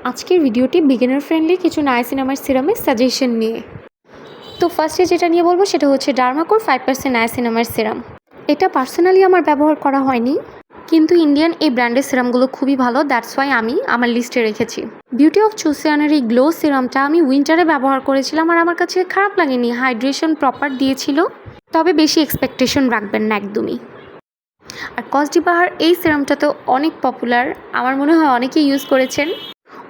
আজকের ভিডিওটি beginner friendly কিছু নায়াসিনামাইড সিরামের সাজেশন নিয়ে। তো ফার্স্টে যেটা নিয়ে বলবো সেটা হচ্ছে ডার্মাকোর 5% নায়াসিনামাইড সিরাম। এটা পার্সোনালি আমার ব্যবহার করা হয়নি, কিন্তু ইন্ডিয়ান এই ব্র্যান্ডের সিরামগুলো খুবই ভালো, দ্যাটস ওয়াই আমি আমার লিস্টে রেখেছি। বিউটি অফ চুসিয়ানের এই গ্লো সিরামটা আমি উইন্টারে ব্যবহার করেছিলাম আর আমার কাছে খারাপ লাগেনি, হাইড্রেশন প্রপার দিয়েছিল। তবে বেশি এক্সপেকটেশন রাখবেন না একদমই। আর কসডিবাহার এই সিরামটা তো অনেক পপুলার, আমার মনে হয় অনেকেই ইউজ করেছেন।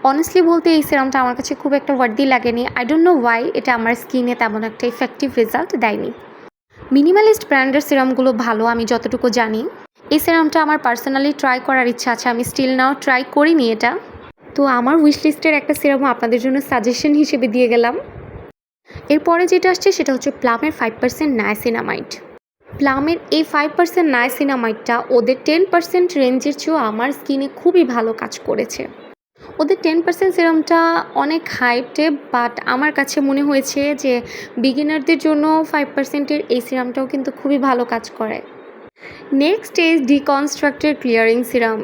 অনেস্টলি বলতে এই সিরামটা আমার কাছে খুব একটা ওয়ার্দি লাগেনি। আই ডোন্ট নো ওয়াই এটা আমার স্কিনে তেমন একটা ইফেক্টিভ রেজাল্ট দেয়নি। মিনিমালিস্ট ব্র্যান্ডের সিরামগুলো ভালো আমি যতটুকু জানি। এই সিরামটা আমার পার্সোনালি ট্রাই করার ইচ্ছা আছে, আমি স্টিল নাও ট্রাই করিনি এটা। তো আমার উইশ লিস্টের একটা সিরামও আপনাদের জন্য সাজেশন হিসেবে দিয়ে গেলাম। এরপরে যেটা আসছে সেটা হচ্ছে প্লামের 5% নায়াসিনামাইড। প্লামের এই 5% নায়াসিনামাইডটা ওদের 10% রেঞ্জের চেয়েও আমার স্কিনে খুবই ভালো কাজ করেছে। ওদের 10% সিরামটা অনেক হাইপটে, বাট আমার কাছে মনে হয়েছে যে বিগিনারদের জন্য 5%-এর এই সিরামটাও কিন্তু খুবই ভালো কাজ করে। নেক্সট ইজ ডিকনস্ট্রাক্টের ক্লিয়ারিং সিরাম।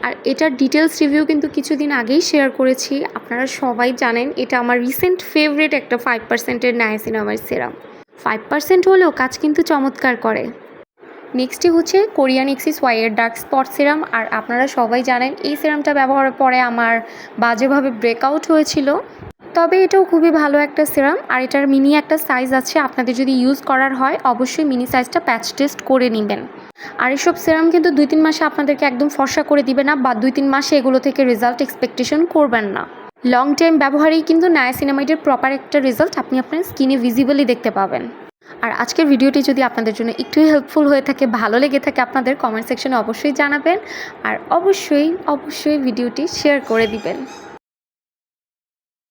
আর এটার ডিটেলস রিভিউ কিন্তু কিছুদিন আগেই শেয়ার করেছি, আপনারা সবাই জানেন এটা আমার রিসেন্ট ফেভারিট একটা 5%-এর নায়াসিনামাইড সিরাম। 5% হলেও কাজ কিন্তু চমৎকার করে। নেক্সটই হচ্ছে কোরিয়ান এক্সিস ওয়াইয়ের ডার্ক স্পট সিরাম। আর আপনারা সবাই জানেন এই সিরামটা ব্যবহারের পরে আমার বাজেভাবে ব্রেকআউট হয়েছিল। তবে এটাও খুবই ভালো একটা সিরাম, আর এটার মিনি একটা সাইজ আছে, আপনাদের যদি ইউজ করার হয় অবশ্যই মিনি সাইজটা প্যাচ টেস্ট করে নেবেন। আর এসব সিরাম কিন্তু 2-3 মাসে আপনাদেরকে একদম ফর্সা করে দিবে না, বা 2-3 মাসে এগুলো থেকে রেজাল্ট এক্সপেকটেশন করবেন না। লং টাইম ব্যবহারেই কিন্তু নায়াসিনামাইডের প্রপার একটা রেজাল্ট আপনি আপনার স্কিনে ভিজিবলি দেখতে পাবেন। আর আজকের ভিডিওটি যদি আপনাদের জন্য একটু হেল্পফুল হয়ে থাকে, ভালো লেগে থাকে, আপনাদের কমেন্ট সেকশনে অবশ্যই জানাবেন। আর অবশ্যই ভিডিওটি শেয়ার করে দিবেন।